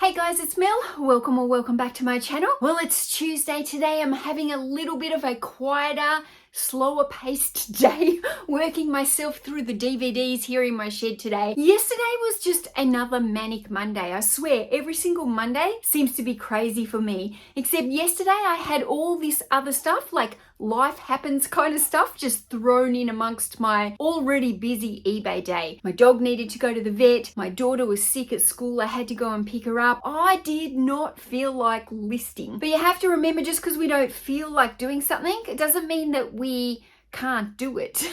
Hey guys, it's Mel. Welcome or welcome back to my channel. Well, it's Tuesday today. I'm having a little bit of a quieter, slower paced day, working myself through the DVDs here in my shed today. Yesterday was just another manic Monday. I swear, every single Monday seems to be crazy for me. Except yesterday I had all this other stuff, like life happens kind of stuff, just thrown in amongst my already busy eBay day. My dog needed to go to the vet. My daughter was sick at school. I had to go and pick her up. I did not feel like listing. But you have to remember, just because we don't feel like doing something, it doesn't mean that we can't do it.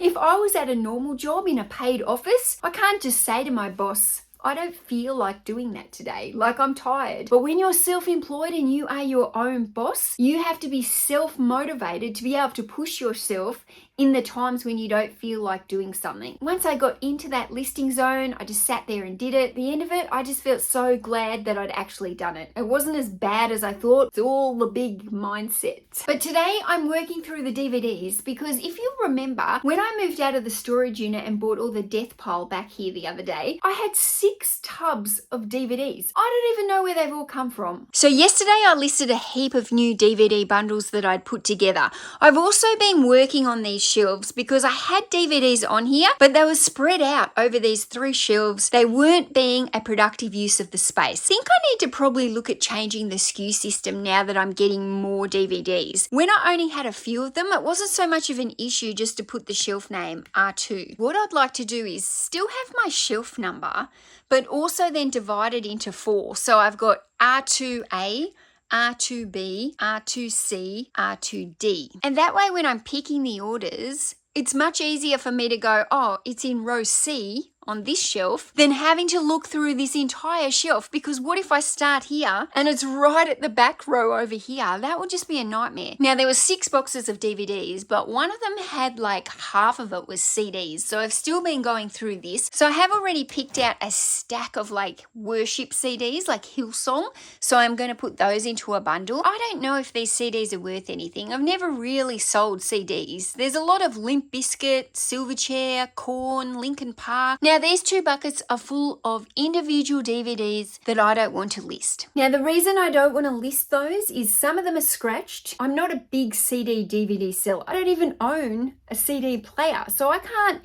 If I was at a normal job in a paid office, I can't just say to my boss, I don't feel like doing that today, like I'm tired. But when you're self-employed and you are your own boss, you have to be self-motivated to be able to push yourself in the times when you don't feel like doing something. Once I got into that listing zone, I just sat there and did it. At the end of it, I just felt so glad that I'd actually done it. It wasn't as bad as I thought. It's all the big mindset. But today I'm working through the DVDs because if you remember, when I moved out of the storage unit and bought all the death pile back here the other day, I had 6 tubs of DVDs. I don't even know where they've all come from. So yesterday I listed a heap of new DVD bundles that I'd put together. I've also been working on these shelves because I had DVDs on here, but they were spread out over these 3 shelves. They weren't being a productive use of the space. I think I need to probably look at changing the SKU system now that I'm getting more DVDs. When I only had a few of them, it wasn't so much of an issue just to put the shelf name R2. What I'd like to do is still have my shelf number, but also then divide it into 4. So I've got R2A, R2B, R2C, R2D. And that way when I'm picking the orders, it's much easier for me to go, oh, it's in row C on this shelf than having to look through this entire shelf, because what if I start here and it's right at the back row over here? That would just be a nightmare. Now there were 6 boxes of DVDs, but one of them had like half of it was CDs. So I've still been going through this. So I have already picked out a stack of like worship CDs, like Hillsong. So I'm going to put those into a bundle. I don't know if these CDs are worth anything. I've never really sold CDs. There's a lot of Limp Bizkit, Silverchair, Korn, Linkin Park. Now these 2 buckets are full of individual DVDs that I don't want to list. Now the reason I don't want to list those is some of them are scratched. I'm not a big CD DVD seller. I don't even own a CD player, so I can't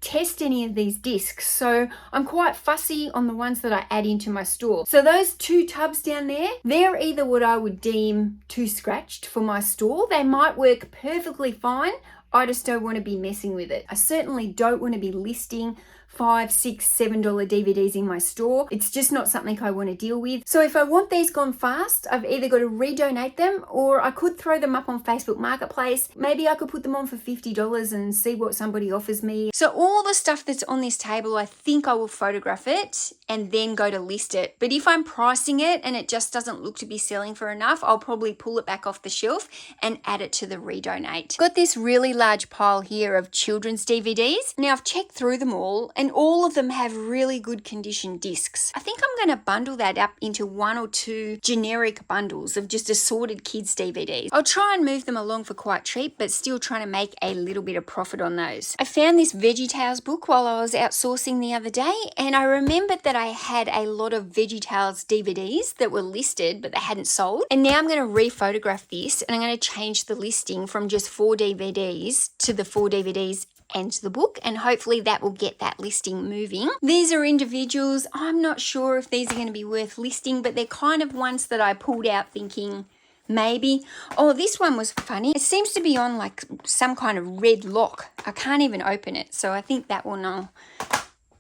test any of these discs. So I'm quite fussy on the ones that I add into my store. So those 2 tubs down there, they're either what I would deem too scratched for my store. They might work perfectly fine. I just don't want to be messing with it. I certainly don't want to be listing $5, $6, $7 DVDs in my store. It's just not something I want to deal with. So if I want these gone fast, I've either got to redonate them, or I could throw them up on Facebook Marketplace. Maybe I could put them on for $50 and see what somebody offers me. So all the stuff that's on this table, I think I will photograph it and then go to list it. But if I'm pricing it and it just doesn't look to be selling for enough, I'll probably pull it back off the shelf and add it to the redonate. Got this really large pile here of children's DVDs. Now I've checked through them all and all of them have really good condition discs. I think I'm going to bundle that up into 1 or 2 generic bundles of just assorted kids DVDs. I'll try and move them along for quite cheap, but still trying to make a little bit of profit on those. I found this VeggieTales book while I was outsourcing the other day, and I remembered that I had a lot of VeggieTales DVDs that were listed but they hadn't sold. And now I'm going to re-photograph this and I'm going to change the listing from just 4 DVDs to the 4 DVDs and the book, and hopefully that will get that listing moving. These are individuals. I'm not sure if these are going to be worth listing, but they're kind of ones that I pulled out thinking maybe. Oh, this one was funny. It seems to be on like some kind of red lock. I can't even open it, so I think that will now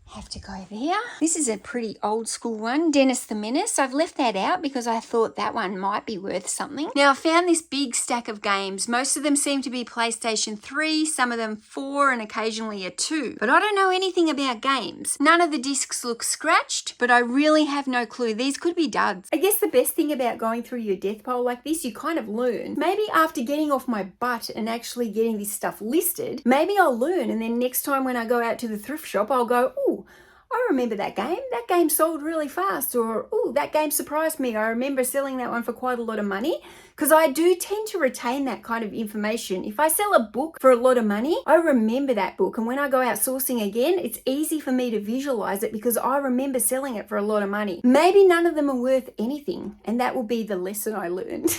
have to go there. This is a pretty old school one, Dennis the Menace. I've left that out because I thought that one might be worth something. Now I found this big stack of games. Most of them seem to be PlayStation 3, some of them 4, and occasionally a 2. But I don't know anything about games. None of the discs look scratched, but I really have no clue. These could be duds. I guess the best thing about going through your death pile like this, you kind of learn. Maybe after getting off my butt and actually getting this stuff listed, maybe I'll learn, and then next time when I go out to the thrift shop, I'll go, oh, I remember that game. That game sold really fast. Or, oh, that game surprised me. I remember selling that one for quite a lot of money. Because I do tend to retain that kind of information. If I sell a book for a lot of money, I remember that book. And when I go out sourcing again, it's easy for me to visualize it because I remember selling it for a lot of money. Maybe none of them are worth anything. And that will be the lesson I learned.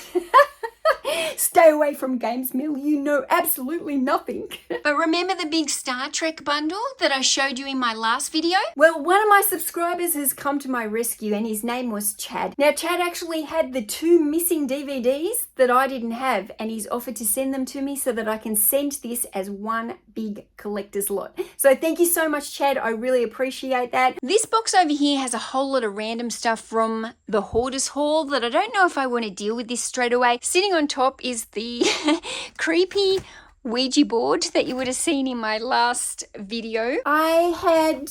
Stay away from games, Mel. You know absolutely nothing. But remember the big Star Trek bundle that I showed you in my last video? Well, one of my subscribers has come to my rescue and his name was Chad. Now, Chad actually had the 2 missing DVDs that I didn't have, and he's offered to send them to me so that I can send this as one big collector's lot. So thank you so much, Chad. I really appreciate that. This box over here has a whole lot of random stuff from the Hoarder's Haul that I don't know if I want to deal with this straight away. Sitting on top is the creepy Ouija board that you would have seen in my last video. I had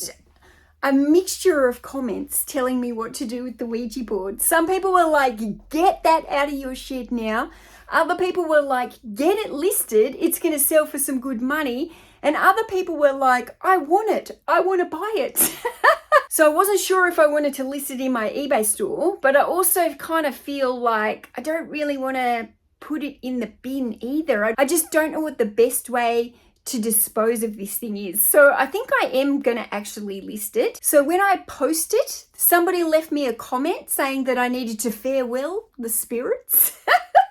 a mixture of comments telling me what to do with the Ouija board. Some people were like, get that out of your shed now. Other people were like, get it listed. It's going to sell for some good money. And other people were like, I want it. I want to buy it. So I wasn't sure if I wanted to list it in my eBay store, but I also kind of feel like I don't really want to put it in the bin either. I just don't know what the best way to dispose of this thing is. So I think I am going to actually list it. So when I post it, somebody left me a comment saying that I needed to farewell the spirits.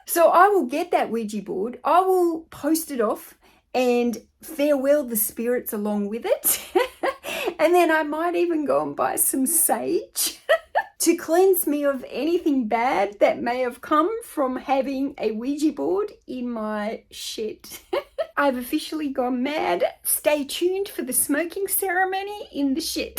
So I will get that Ouija board. I will post it off and farewell the spirits along with it. And then I might even go and buy some sage to cleanse me of anything bad that may have come from having a Ouija board in my shed. I've officially gone mad. Stay tuned for the smoking ceremony in the shed.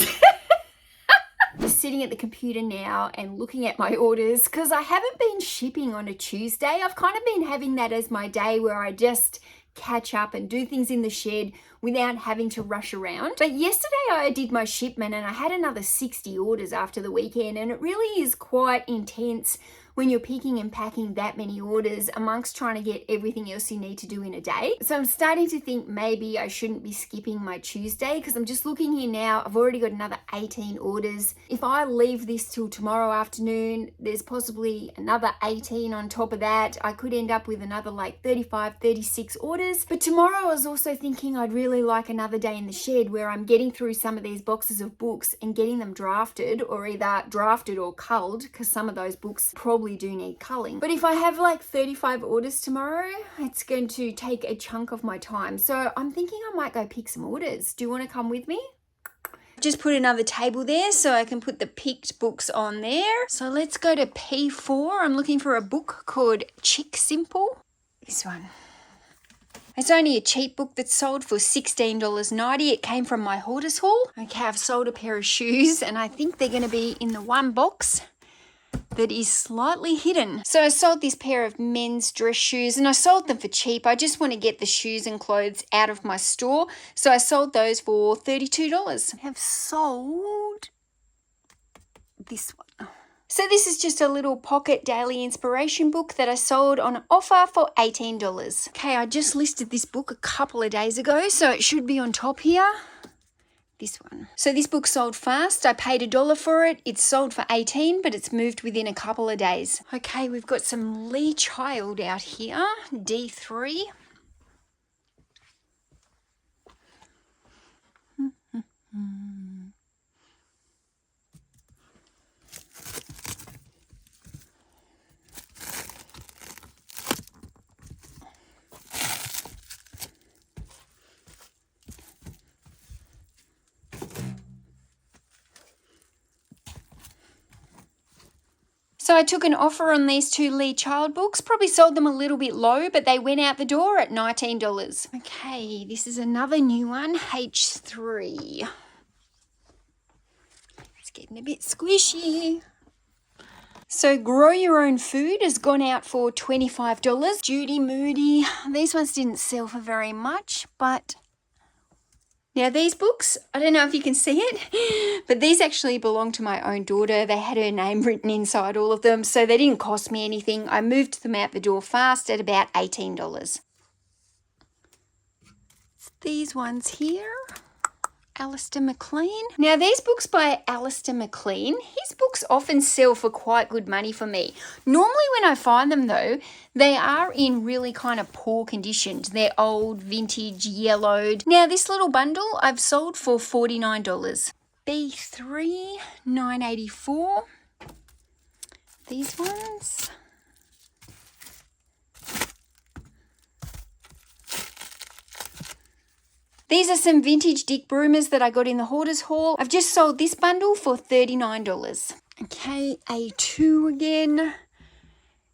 Just sitting at the computer now and looking at my orders because I haven't been shipping on a Tuesday. I've kind of been having that as my day where I just catch up and do things in the shed without having to rush around. But yesterday I did my shipment and I had another 60 orders after the weekend, and it really is quite intense when you're picking and packing that many orders amongst trying to get everything else you need to do in a day. So I'm starting to think maybe I shouldn't be skipping my Tuesday because I'm just looking here now. I've already got another 18 orders. If I leave this till tomorrow afternoon, there's possibly another 18 on top of that. I could end up with another like 35, 36 orders. But tomorrow I was also thinking I'd really like another day in the shed where I'm getting through some of these boxes of books and getting them drafted, or either drafted or culled, because some of those books probably do need culling. But if I have like 35 orders tomorrow, it's going to take a chunk of my time. So I'm thinking I might go pick some orders. Do you want to come with me? Just put another table there so I can put the picked books on there. So let's go to P4. I'm looking for a book called Chick Simple. This one. It's only a cheap book that's sold for $16.90. It came from my Hoarder's Haul. Okay, I've sold a pair of shoes and I think they're going to be in the one box that is slightly hidden. So I sold this pair of men's dress shoes and I sold them for cheap. I just want to get the shoes and clothes out of my store. So I sold those for $32. I have sold this one. So this is just a little pocket daily inspiration book that I sold on offer for $18. Okay, I just listed this book a couple of days ago, so it should be on top here. This one. So this book sold fast. I paid $1 for it. It's sold for $18, but it's moved within a couple of days. Okay, we've got some Lee Child out here, D3. So I took an offer on these 2 Lee Child books, probably sold them a little bit low, but they went out the door at $19. Okay, this is another new one, H3. It's getting a bit squishy. So Grow Your Own Food has gone out for $25. Judy Moody, these ones didn't sell for very much, but now these books, I don't know if you can see it, but these actually belong to my own daughter. They had her name written inside all of them, so they didn't cost me anything. I moved them out the door fast at about $18. It's these ones here. Alistair MacLean. Now these books by Alistair MacLean, his books often sell for quite good money for me. Normally when I find them though, they are in really kind of poor conditions. They're old, vintage, yellowed. Now this little bundle I've sold for $49. B3, $9.84. These ones. These are some vintage Dick Broomers that I got in the Hoarders haul. I've just sold this bundle for $39. Okay, A2 again.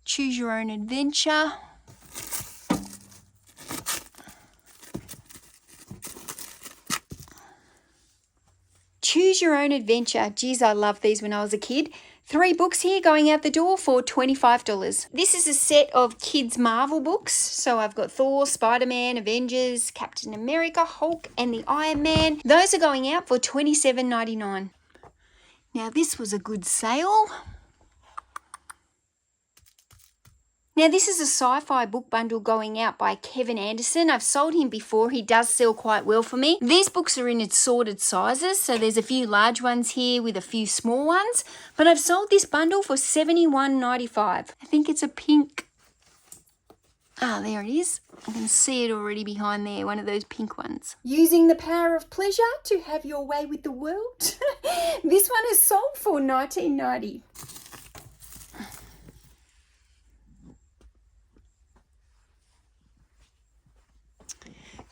Choose Your Own Adventure. Choose Your Own Adventure. Geez, I loved these when I was a kid. 3 books here going out the door for $25. This is a set of kids' Marvel books. So I've got Thor, Spider-Man, Avengers, Captain America, Hulk, and the Iron Man. Those are going out for $27.99. Now this was a good sale. Now this is a sci-fi book bundle going out by Kevin Anderson. I've sold him before. He does sell quite well for me. These books are in assorted sizes. So there's a few large ones here with a few small ones. But I've sold this bundle for $71.95. I think it's a pink. Ah, there it is. I can see it already behind there, one of those pink ones. Using the power of pleasure to have your way with the world. This one is sold for $19.90.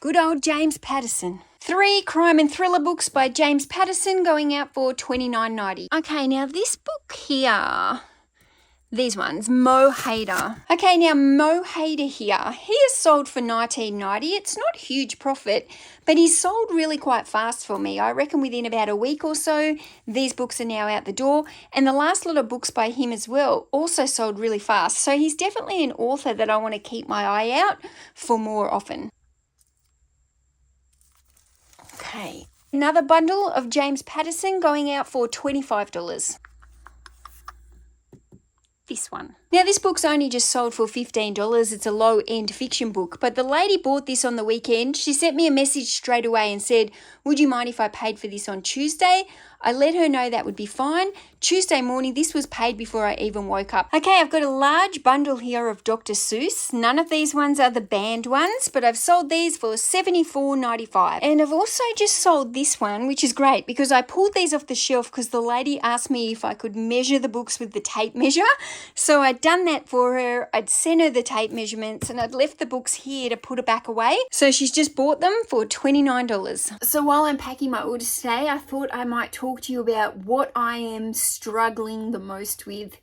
Good old James Patterson. 3 crime and thriller books by James Patterson going out for $29.90. Okay, now this book here, these ones, Mo Hader. Okay, now Mo Hader here, he is sold for $19.90. It's not a huge profit, but he's sold really quite fast for me. I reckon within about a week or so, these books are now out the door. And the last lot of books by him as well also sold really fast. So he's definitely an author that I want to keep my eye out for more often. Okay, another bundle of James Patterson going out for $25. This one. Now this book's only just sold for $15. It's a low-end fiction book, but the lady bought this on the weekend. She sent me a message straight away and said, would you mind if I paid for this on Tuesday? I let her know that would be fine. Tuesday morning, this was paid before I even woke up. Okay, I've got a large bundle here of Dr. Seuss. None of these ones are the banned ones, but I've sold these for $74.95. And I've also just sold this one, which is great because I pulled these off the shelf because the lady asked me if I could measure the books with the tape measure. So I'd done that for her. I'd sent her the tape measurements and I'd left the books here to put it back away. So she's just bought them for $29. So while I'm packing my orders today, I thought I might talk to you about what I am struggling the most with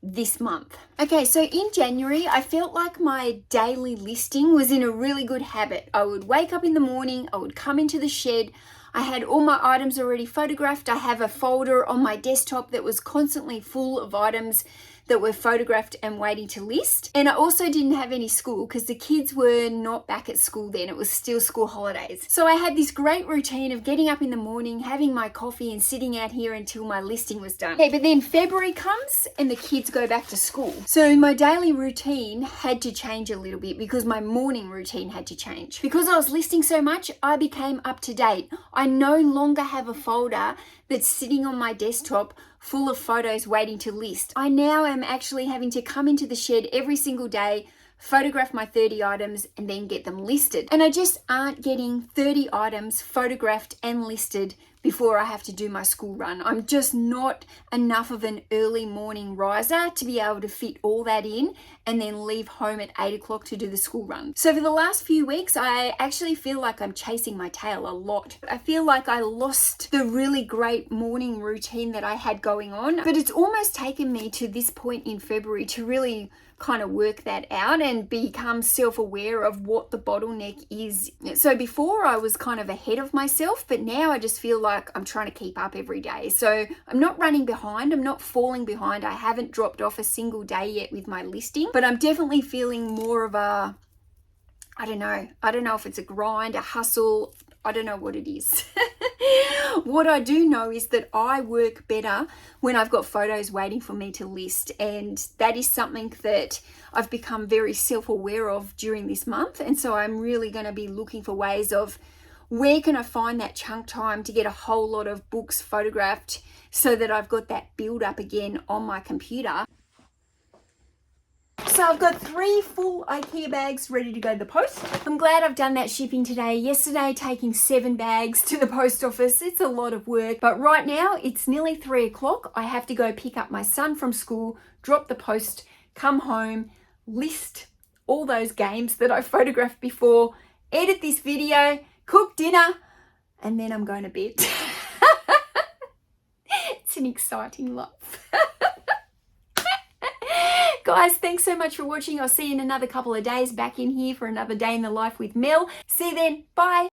this month. Okay, so in January, I felt like my daily listing was in a really good habit. I would wake up in the morning, I would come into the shed, I had all my items already photographed. I have a folder on my desktop that was constantly full of items that were photographed and waiting to list. And I also didn't have any school because the kids were not back at school then. It was still school holidays. So I had this great routine of getting up in the morning, having my coffee and sitting out here until my listing was done. Okay, but then February comes and the kids go back to school. So my daily routine had to change a little bit because my morning routine had to change. Because I was listing so much, I became up to date. I no longer have a folder that's sitting on my desktop full of photos waiting to list. I now am actually having to come into the shed every single day, photograph my 30 items and then get them listed. And I just aren't getting 30 items photographed and listed before I have to do my school run. I'm just not enough of an early morning riser to be able to fit all that in and then leave home at 8 o'clock to do the school run. So for the last few weeks, I actually feel like I'm chasing my tail a lot. I feel like I lost the really great morning routine that I had going on, but it's almost taken me to this point in February to really kind of work that out and become self-aware of what the bottleneck is. So before I was kind of ahead of myself, but now I just feel like I'm trying to keep up every day. So I'm not running behind, I'm not falling behind. I haven't dropped off a single day yet with my listing, but I'm definitely feeling more of a, I don't know if it's a grind, a hustle, I don't know what it is. What I do know is that I work better when I've got photos waiting for me to list, and that is something that I've become very self-aware of during this month. And so I'm really going to be looking for ways of where can I find that chunk time to get a whole lot of books photographed so that I've got that build up again on my computer. So I've got 3 full IKEA bags ready to go to the post. I'm glad I've done that shipping today. Yesterday, taking 7 bags to the post office. It's a lot of work, but right now it's nearly 3 o'clock. I have to go pick up my son from school, drop the post, come home, list all those games that I photographed before, edit this video, cook dinner, and then I'm going to bed. It's an exciting life. Guys, thanks so much for watching. I'll see you in another couple of days back in here for another day in the life with Mel. See you then. Bye.